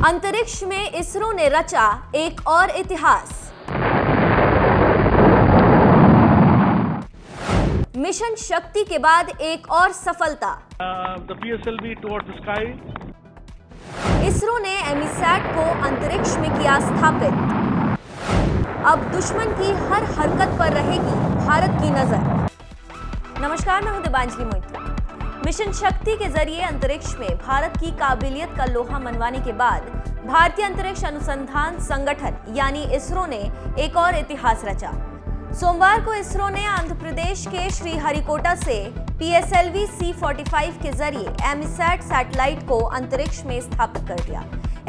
अंतरिक्ष में इसरो ने रचा एक और इतिहास। मिशन शक्ति के बाद एक और सफलता। The PSLV towards the sky. ISRO ने एमीसैट को अंतरिक्ष में किया स्थापित। अब दुश्मन की हर हरकत पर रहेगी भारत की नजर। नमस्कार, मैं हूं दिबांजलि मोइत्रा। मिशन शक्ति के जरिए अंतरिक्ष में भारत की काबिलियत का लोहा मनवाने के बाद भारतीय अंतरिक्ष अनुसंधान संगठन यानी इसरो ने एक और इतिहास रचा। सोमवार को इसरो ने आंध्र प्रदेश के श्रीहरिकोटा से PSLV C-45 के जरिए एमीसैट सैटेलाइट को अंतरिक्ष में स्थापित कर दिया।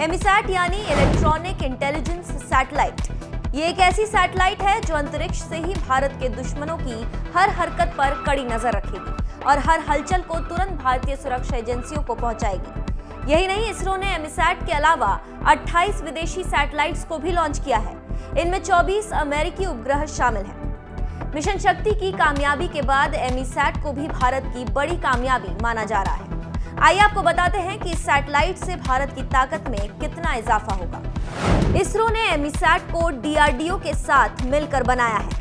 एमीसैट यानी इलेक्ट्रॉनिक इंटेलिजेंस सैटेलाइट। ये एक ऐसी सैटेलाइट है जो अंतरिक्ष से ही भारत के दुश्मनों की हर हरकत पर कड़ी नजर रखेगी और हर हलचल को तुरंत भारतीय सुरक्षा एजेंसियों को पहुंचाएगी। यही नहीं, इसरो ने एमीसैट के अलावा 28 विदेशी सैटेलाइट्स को भी लॉन्च किया है। इनमें 24 अमेरिकी उपग्रह शामिल हैं। मिशन शक्ति की कामयाबी के बाद एमीसैट को भी भारत की बड़ी कामयाबी माना जा रहा है। आइए आपको बताते हैं कि इस सैटेलाइट से भारत की ताकत में कितना इजाफा होगा। इसरो ने एमीसैट को DRDO के साथ मिलकर बनाया है।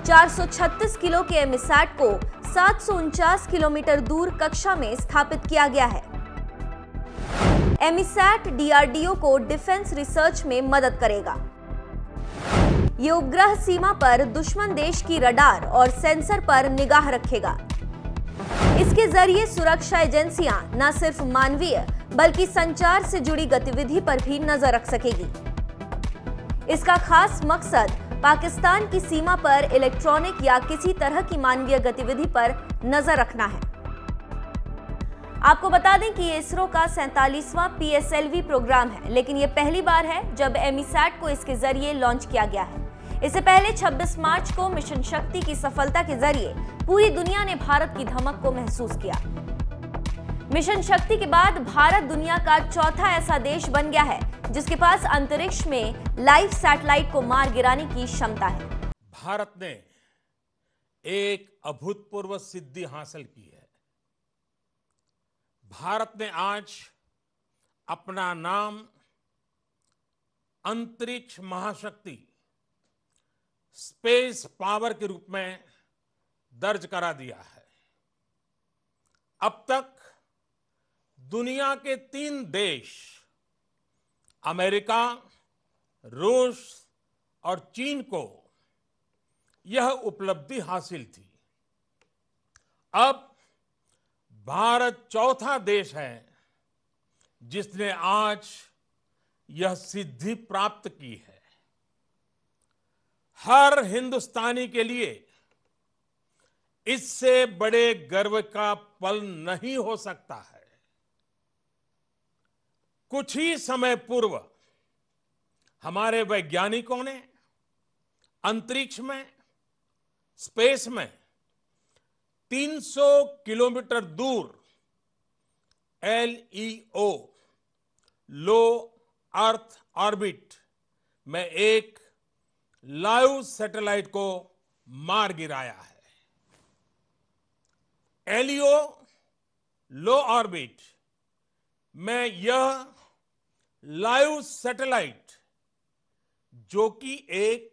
436 किलो के एमीसैट को 749 किलोमीटर दूर कक्षा में स्थापित किया गया है। एमीसैट DRDO को डिफेंस रिसर्च में मदद करेगा। ये उपग्रह सीमा पर दुश्मन देश की रडार और सेंसर पर निगाह रखेगा। इसके जरिए सुरक्षा एजेंसियां न सिर्फ मानवीय बल्कि संचार से जुड़ी गतिविधि पर भी नजर रख सकेगी। इसका खास मकसद पाकिस्तान की सीमा पर इलेक्ट्रॉनिक या किसी तरह की मानवीय गतिविधि पर नजर रखना है। आपको बता दें कि इसरो का 47वां PSLV प्रोग्राम है, लेकिन यह पहली बार है जब एमीसैट को इसके जरिए लॉन्च किया गया है। इससे पहले 26 मार्च को मिशन शक्ति की सफलता के जरिए पूरी दुनिया ने भारत की धमक को महसूस किया। मिशन शक्ति के बाद भारत दुनिया का चौथा ऐसा देश बन गया है जिसके पास अंतरिक्ष में लाइव सैटेलाइट को मार गिराने की क्षमता है। भारत ने एक अभूतपूर्व सिद्धि हासिल की है। भारत ने आज अपना नाम अंतरिक्ष महाशक्ति स्पेस पावर के रूप में दर्ज करा दिया है। अब तक दुनिया के 3 देश अमेरिका, रूस और चीन को यह उपलब्धि हासिल थी। अब भारत चौथा देश है जिसने आज यह सिद्धि प्राप्त की है। हर हिंदुस्तानी के लिए इससे बड़े गर्व का पल नहीं हो सकता है। कुछ ही समय पूर्व हमारे वैज्ञानिकों ने अंतरिक्ष में, स्पेस में 300 किलोमीटर दूर LEO लो अर्थ ऑर्बिट में एक लाइव सैटेलाइट को मार गिराया है। LEO लो ऑर्बिट में यह लाइव सैटेलाइट, जो कि एक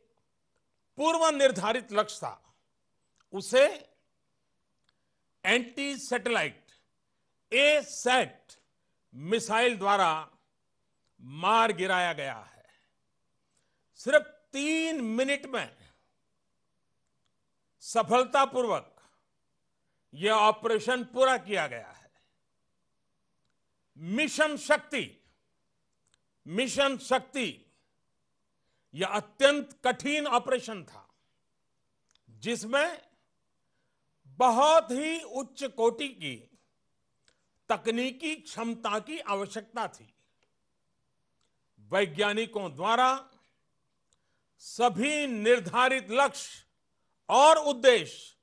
पूर्व निर्धारित लक्ष्य था, उसे एंटी सैटेलाइट ASAT मिसाइल द्वारा मार गिराया गया है। सिर्फ 3 मिनट में सफलतापूर्वक यह ऑपरेशन पूरा किया गया है। मिशन शक्ति यह अत्यंत कठिन ऑपरेशन था, जिसमें बहुत ही उच्च कोटि की तकनीकी क्षमता की आवश्यकता थी। वैज्ञानिकों द्वारा सभी निर्धारित लक्ष्य और उद्देश्य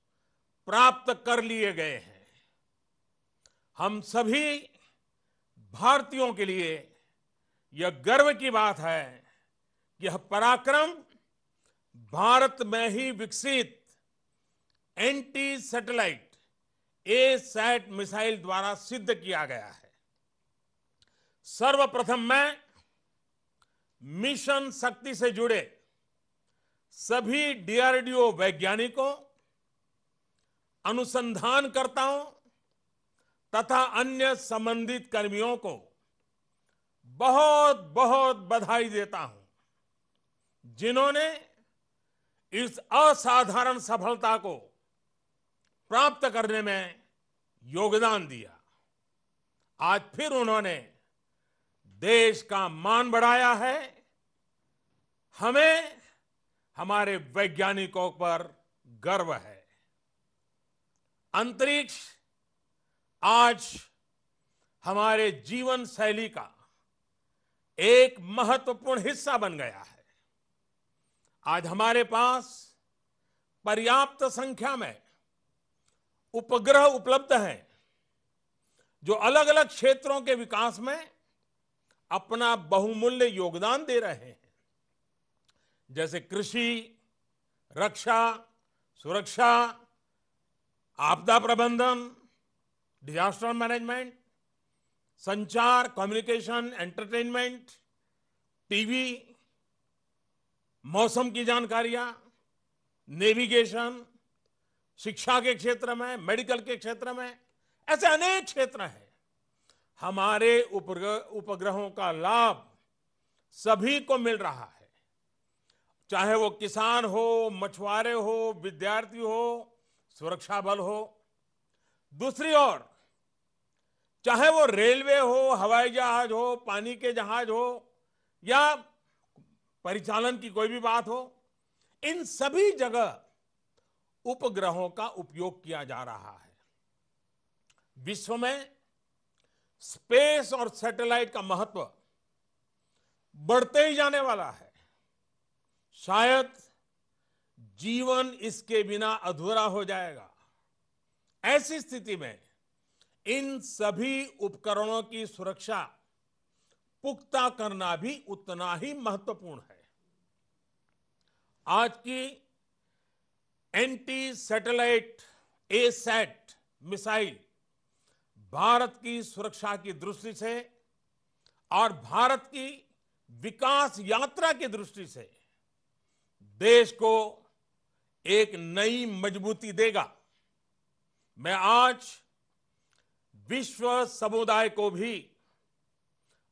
प्राप्त कर लिए गए हैं। हम सभी भारतीयों के लिए यह गर्व की बात है कि यह पराक्रम भारत में ही विकसित एंटी सैटेलाइट ASAT मिसाइल द्वारा सिद्ध किया गया है। सर्वप्रथम मैं मिशन शक्ति से जुड़े सभी डीआरडीओ वैज्ञानिकों, अनुसंधानकर्ताओं तथा अन्य संबंधित कर्मियों को बहुत बहुत बधाई देता हूं, जिन्होंने इस असाधारण सफलता को प्राप्त करने में योगदान दिया। आज फिर उन्होंने देश का मान बढ़ाया है। हमें हमारे वैज्ञानिकों पर गर्व है। अंतरिक्ष आज हमारे जीवन शैली का एक महत्वपूर्ण हिस्सा बन गया है। आज हमारे पास पर्याप्त संख्या में उपग्रह उपलब्ध हैं, जो अलग अलग क्षेत्रों के विकास में अपना बहुमूल्य योगदान दे रहे हैं, जैसे कृषि, रक्षा, सुरक्षा, आपदा प्रबंधन, डिजास्टर मैनेजमेंट, संचार, कम्युनिकेशन, एंटरटेनमेंट, टीवी, मौसम की जानकारियां, नेविगेशन, शिक्षा के क्षेत्र में, मेडिकल के क्षेत्र में, ऐसे अनेक क्षेत्र हैं। हमारे उपग्रहों का लाभ सभी को मिल रहा है, चाहे वो किसान हो, मछुआरे हो, विद्यार्थी हो, सुरक्षा बल हो। दूसरी ओर चाहे वो रेलवे हो, हवाई जहाज हो, पानी के जहाज हो या परिचालन की कोई भी बात हो, इन सभी जगह उपग्रहों का उपयोग किया जा रहा है। विश्व में स्पेस और सैटेलाइट का महत्व बढ़ते ही जाने वाला है। शायद जीवन इसके बिना अधूरा हो जाएगा। ऐसी स्थिति में इन सभी उपकरणों की सुरक्षा पुख्ता करना भी उतना ही महत्वपूर्ण है। आज की anti satellite asset missile Bharat की सुरक्षा की दृष्टि से और भारत की विकास यात्रा की दृष्टि से देश को एक नई मजबूती देगा। मैं आज विश्व समुदाय को भी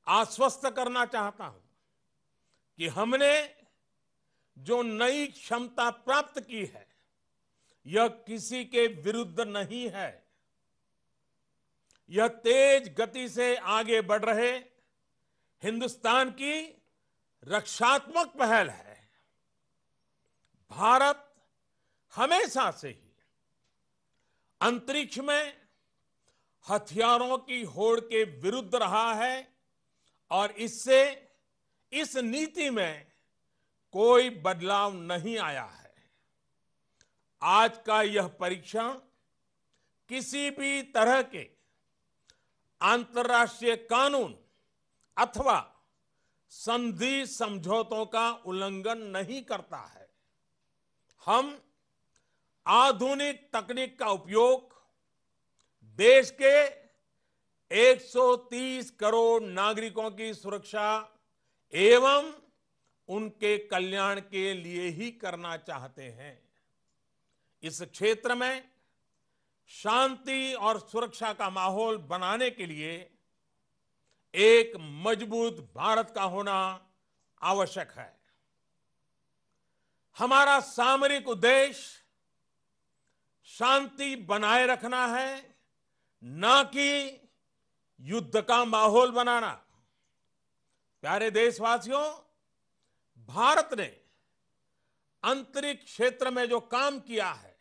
आश्वस्त करना चाहता हूं कि हमने जो नई क्षमता प्राप्त की है, यह किसी के विरुद्ध नहीं है। यह तेज गति से आगे बढ़ रहे हिंदुस्तान की रक्षात्मक पहल है। भारत हमेशा से ही अंतरिक्ष में हथियारों की होड़ के विरुद्ध रहा है और इससे इस नीति में कोई बदलाव नहीं आया है। आज का यह परीक्षण किसी भी तरह के अंतर्राष्ट्रीय कानून अथवा संधि समझौतों का उल्लंघन नहीं करता है। हम आधुनिक तकनीक का उपयोग देश के 130 करोड़ नागरिकों की सुरक्षा एवं उनके कल्याण के लिए ही करना चाहते हैं। इस क्षेत्र में शांति और सुरक्षा का माहौल बनाने के लिए एक मजबूत भारत का होना आवश्यक है। हमारा सामरिक उद्देश्य शांति बनाए रखना है, ना कि युद्ध का माहौल बनाना। प्यारे देशवासियों, भारत ने अंतरिक्ष क्षेत्र में जो काम किया है,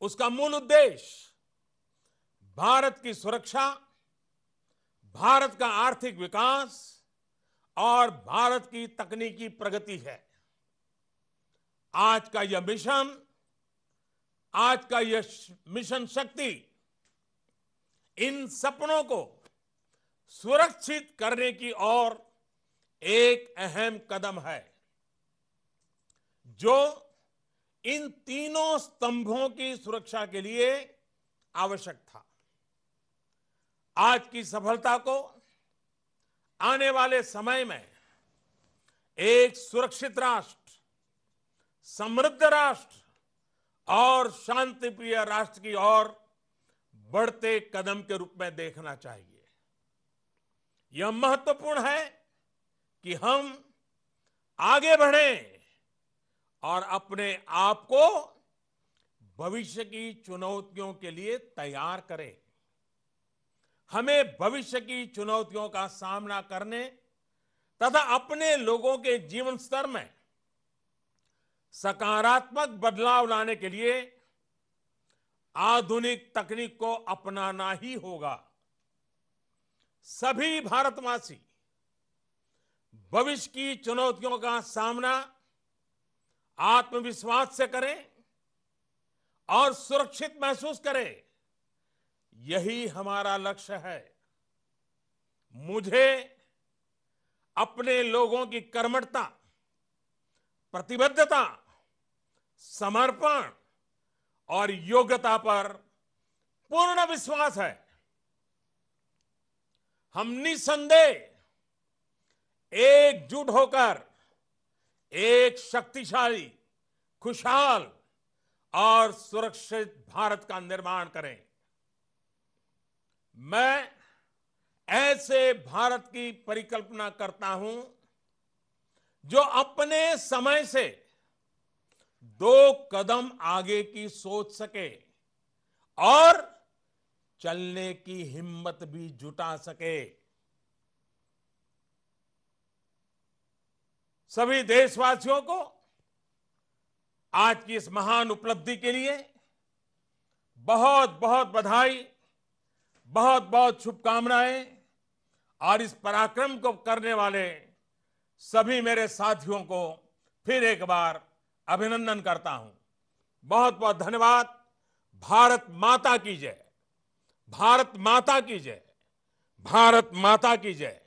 उसका मूल उद्देश्य भारत की सुरक्षा, भारत का आर्थिक विकास और भारत की तकनीकी प्रगति है। आज का यह मिशन शक्ति इन सपनों को सुरक्षित करने की ओर एक अहम कदम है, जो इन तीनों स्तंभों की सुरक्षा के लिए आवश्यक था। आज की सफलता को आने वाले समय में एक सुरक्षित राष्ट्र, समृद्ध राष्ट्र और शांतिप्रिय राष्ट्र की ओर बढ़ते कदम के रूप में देखना चाहिए। यह महत्वपूर्ण है कि हम आगे बढ़ें और अपने आप को भविष्य की चुनौतियों के लिए तैयार करें। हमें भविष्य की चुनौतियों का सामना करने तथा अपने लोगों के जीवन स्तर में सकारात्मक बदलाव लाने के लिए आधुनिक तकनीक को अपनाना ही होगा। सभी भारतवासी भविष्य की चुनौतियों का सामना आत्मविश्वास से करें और सुरक्षित महसूस करें, यही हमारा लक्ष्य है। मुझे अपने लोगों की कर्मठता, प्रतिबद्धता, समर्पण और योग्यता पर पूर्ण विश्वास है। हम निसंदेह एकजुट होकर एक शक्तिशाली, खुशहाल और सुरक्षित भारत का निर्माण करें। मैं ऐसे भारत की परिकल्पना करता हूं जो अपने समय से 2 कदम आगे की सोच सके और चलने की हिम्मत भी जुटा सके। सभी देशवासियों को आज की इस महान उपलब्धि के लिए बहुत बहुत बधाई, बहुत बहुत शुभकामनाएं और इस पराक्रम को करने वाले सभी मेरे साथियों को फिर एक बार अभिनंदन करता हूं। बहुत बहुत धन्यवाद। भारत माता की जय, भारत माता की जय, भारत माता की जय।